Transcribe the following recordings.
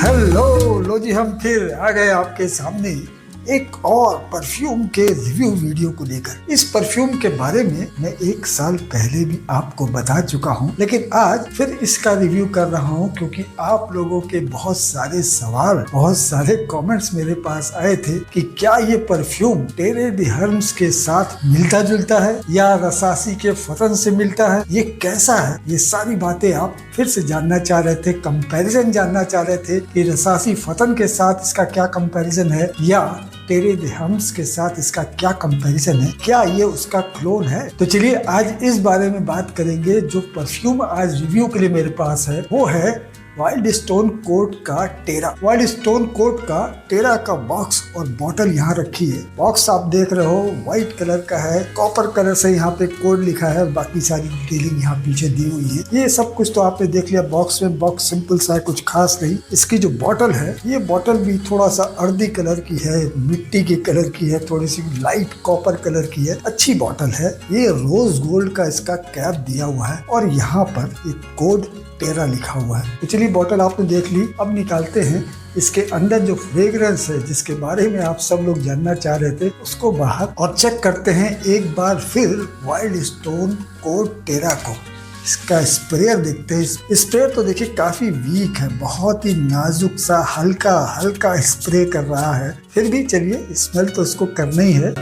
Hello लो जी, हम फिर आ गए आपके सामने एक और परफ्यूम के रिव्यू वीडियो को लेकर। इस परफ्यूम के बारे में मैं 1 साल पहले भी आपको बता चुका हूं, लेकिन आज फिर इसका रिव्यू कर रहा हूं क्योंकि आप लोगों के बहुत सारे सवाल, बहुत सारे कमेंट्स मेरे पास आए थे कि क्या ये परफ्यूम टेरे द हर्म्स के साथ मिलता जुलता है या रसासी के फतन से मिलता है, ये कैसा है। ये सारी बातें आप फिर से जानना चाह रहे थे, कंपैरिजन जानना चाह रहे थे कि रसासी फतन के साथ इसका क्या कंपैरिजन है या टेरे द हर्म्स के साथ इसका क्या कंपैरिजन है, क्या ये उसका क्लोन है। तो चलिए आज इस बारे में बात करेंगे। जो परफ्यूम आज रिव्यू के लिए मेरे पास है वो है वाइल्ड स्टोन कोर्ट का टेरा। वाइल्ड स्टोन कोर्ट का टेरा का बॉक्स और बॉटल यहाँ रखी है। बॉक्स आप देख रहे हो व्हाइट कलर का है, कॉपर कलर से यहाँ पे कोड लिखा है, बाकी सारी डिटेलिंग यहाँ पीछे दी हुई है। ये सब कुछ तो आपने देख लिया बॉक्स में। बॉक्स सिंपल सा है, कुछ खास नहीं। इसकी जो बॉटल है, ये बॉटल भी थोड़ा सा अर्दी कलर की है, मिट्टी के कलर की है, थोड़ी सी लाइट कॉपर कलर की है। अच्छी बॉटल है। ये रोज गोल्ड का इसका कैप दिया हुआ है और यहाँ पर एक कोड टेरा लिखा हुआ है। तो चलिए बॉटल आपने देख ली, अब निकालते हैं इसके अंदर जो फ्रेग्रेंस है जिसके बारे में आप सब लोग जानना चाह रहे थे उसको बाहर, और चेक करते हैं एक बार फिर वाइल्ड स्टोन कोर्ट टेरा को। इसका स्प्रेयर देखते हैं। स्प्रेयर तो देखिए काफी वीक है, बहुत ही नाजुक सा हल्का हल्का स्प्रे कर रहा है। फिर भी चलिए स्मेल तो इसको करना ही है।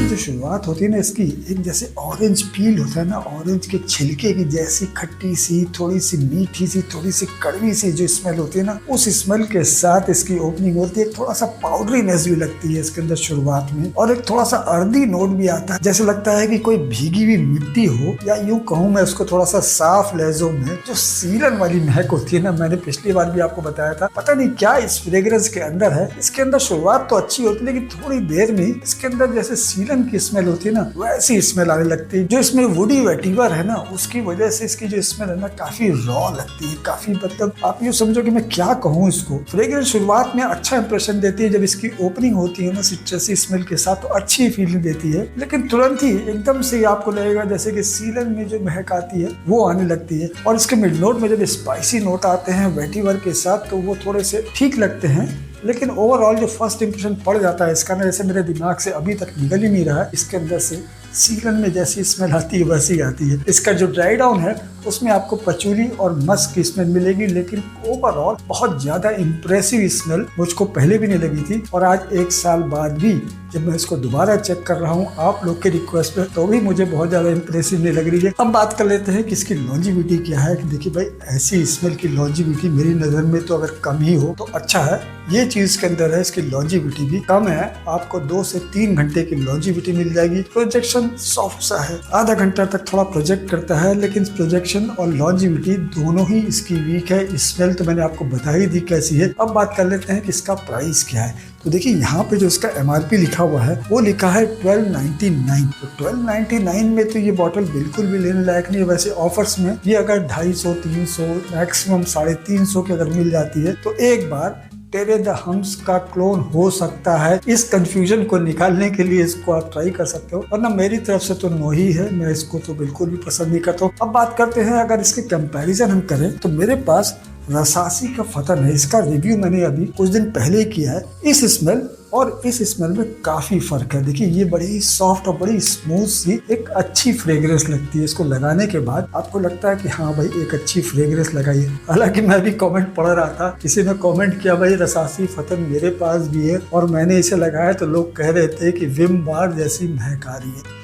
जो शुरुआत होती है ना इसकी, एक जैसे ऑरेंज पील होता है ना, ऑरेंज के छिलके की जैसी खट्टी सी, थोड़ी सी मीठी सी, थोड़ी सी कड़वी सी जो स्मेल होती है ना, उस स्मेल के साथ इसकी ओपनिंग होती है। थोड़ा सा पाउडरीनेस भी लगती है इसके अंदर शुरुआत में, और एक थोड़ा सा अर्दी नोट भी आता है, जैसे लगता है कि कोई भीगी हुई मिट्टी हो, या यूं कहूँ मैं उसको थोड़ा सा साफ लहजों में जो सीलन वाली महक होती है ना। मैंने पिछली बार भी आपको बताया था, पता नहीं क्या इस फ्रेग्रेंस के अंदर है। इसके अंदर शुरुआत तो अच्छी होती है, लेकिन थोड़ी देर में इसके अंदर जैसे सीलन की स्मेल होती है ना, वैसी स्मेल आने लगती है। जो इसमें वुडी वेटिवर है ना, उसकी वजह से इसकी जो स्मेल है ना काफी रॉ लगती है, काफी मतलब आप यूँ समझो कि मैं क्या कहूँ इसको। फ्रेग्रेंस शुरुआत में अच्छा इंप्रेशन देती है, जब इसकी ओपनिंग होती है ना सिट्रसी स्मेल के साथ, तो अच्छी फीलिंग देती है, लेकिन तुरंत ही एकदम से आपको लगेगा जैसे कि सीलन में जो महक आती है वो आने लगती है। और इसके मिड नोट में जब स्पाइसी नोट आते हैं वेटिवर के साथ, तो वो थोड़े से ठीक लगते हैं, लेकिन ओवरऑल जो फर्स्ट इंप्रेशन पड़ जाता है इसका ना, जैसे मेरे दिमाग से अभी तक निकल ही नहीं रहा है। इसके अंदर से सीलन में जैसी स्मेल आती है वैसी आती है। इसका जो ड्राई डाउन है उसमें आपको पचूली और मस्क की स्मेल मिलेगी, लेकिन ओवरऑल बहुत ज्यादा इम्प्रेसिव स्मेल मुझको पहले भी नहीं लगी थी, और आज 1 साल बाद भी जब मैं इसको दोबारा चेक कर रहा हूँ आप लोग के रिक्वेस्ट पे, तो भी मुझे बहुत ज्यादा इम्प्रेसिव नहीं लग रही है। अब बात कर लेते हैं कि इसकी लॉन्जिविटी क्या है। कि देखिए भाई, ऐसी स्मेल की लॉन्जिविटी मेरी नजर में तो अगर कम ही हो तो अच्छा है। ये चीज के अंदर है, इसकी लॉन्जिविटी भी कम है। आपको 2 से 3 घंटे की लॉन्जिविटी मिल जाएगी। प्रोजेक्शन सॉफ्ट सा है, आधा घंटा तक थोड़ा प्रोजेक्ट करता है, लेकिन प्रोजेक्शन और लॉन्जिविटी दोनों ही इसकी वीक है। स्मेल तो मैंने आपको बता ही दी कैसी है। अब बात कर लेते हैं कि इसका प्राइस क्या है। तो देखिए यहाँ पे जो इसका MRP लिखा हुआ है वो लिखा है 1299। तो 1299 में तो ये बॉटल बिल्कुल भी लेने लायक नहीं है। वैसे ऑफर्स में ये अगर 250, 300, मैक्सिमम 350 की अगर मिल जाती है, तो एक बार टेरे द हर्म्स का क्लोन हो सकता है। इस कंफ्यूजन को निकालने के लिए इसको आप ट्राई कर सकते हो, वरना मेरी तरफ से तो नो ही है। मैं इसको तो बिल्कुल भी पसंद नहीं करता हूँ। अब बात करते हैं, अगर इसके कंपैरिजन हम करें तो मेरे पास रसासी का फतन है। इसका रिव्यू मैंने अभी कुछ दिन पहले ही किया है। इस स्मेल और इस स्मेल में काफी फर्क है। देखिए ये बड़ी सॉफ्ट और बड़ी स्मूथ सी एक अच्छी फ्रेग्रेंस लगती है। इसको लगाने के बाद आपको लगता है कि हाँ भाई एक अच्छी फ्रेग्रेंस लगाई है। हालांकि मैं भी कमेंट पढ़ रहा था, किसी ने कमेंट किया भाई रसासी फतन मेरे पास भी है और मैंने इसे लगाया, तो लोग कह रहे थे कि विम बार जैसी महक आ रही है।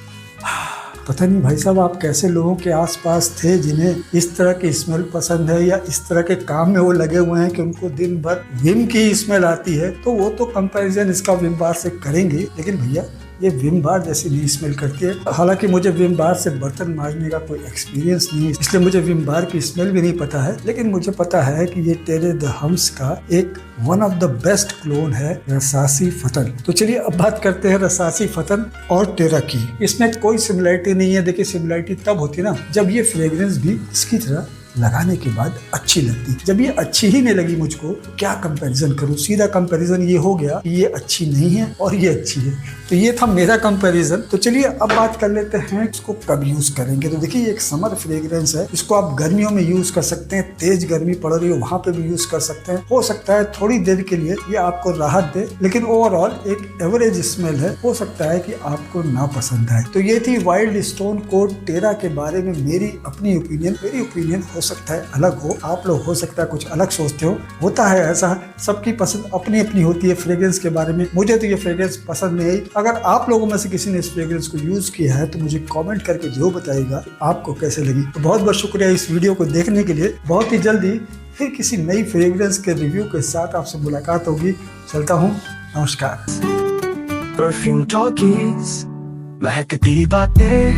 पता नहीं भाई साहब आप कैसे लोगों के आसपास थे जिन्हें इस तरह की स्मेल पसंद है, या इस तरह के काम में वो लगे हुए हैं कि उनको दिन भर विम की स्मेल आती है। तो वो तो कंपैरिजन इसका विम बार से करेंगे, लेकिन भैया ये विम बार जैसी नहीं स्मेल करती है। हालांकि मुझे विम बार से बर्तन मांजने का कोई एक्सपीरियंस नहीं है, इसलिए मुझे विम बार की स्मेल भी नहीं पता है, लेकिन मुझे पता है कि ये टेरे द हर्म्स का एक one of the best clone है रसासी फतन। तो चलिए अब बात करते हैं रसासी फतन और टेरा की। इसमें कोई सिमिलरिटी नहीं है। देखिए सिमिलरिटी तब होती है ना जब ये फ्रेग्रेंस भी इसकी तरह लगाने के बाद अच्छी लगती। जब ये अच्छी ही नहीं लगी मुझको, क्या कंपैरिजन करूं, सीधा कंपैरिजन ये हो गया कि ये अच्छी नहीं है और ये अच्छी है। तो ये था मेरा कंपैरिजन। तो चलिए अब बात कर लेते हैं इसको कब यूज करेंगे। तो देखिए, ये एक समर फ्रेग्रेंस है, इसको आप गर्मियों में यूज कर सकते हैं, तेज गर्मी पड़ रही हो वहां पे भी यूज कर सकते हैं। हो सकता है थोड़ी देर के लिए ये आपको राहत दे, लेकिन ओवरऑल एक एवरेज स्मेल है, हो सकता है कि आपको ना पसंद आए। तो ये थी वाइल्ड स्टोन कोड टेरा के बारे में मेरी अपनी ओपिनियन। मेरी ओपिनियन हो सकता है अलग हो, आप लोग हो सकता है कुछ अलग सोचते हो, होता है ऐसा, सबकी पसंद अपनी अपनी होती है फ्रेग्रेंस के बारे में। मुझे तो ये फ्रेग्रेंस पसंद नहीं आई। अगर आप लोगों में से किसी ने इस फ्रेग्रेंस को यूज किया है तो मुझे कमेंट करके जरूर बताइएगा आपको कैसे लगी। तो बहुत बहुत शुक्रिया इस वीडियो को देखने के लिए। बहुत ही जल्दी फिर किसी नई फ्रेग्रेंस के रिव्यू के साथ आपसे मुलाकात होगी। चलता हूँ, नमस्कार। परफ्यूम टॉकीज, महकती बातें,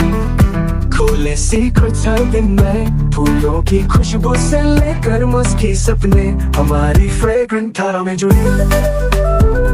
खोले सीक्रेट्स हर दिन में, फूलों की खुशबू से लेकर मुस्की सपने, हमारी फ्रेग्रेंट धारा में जुड़ी।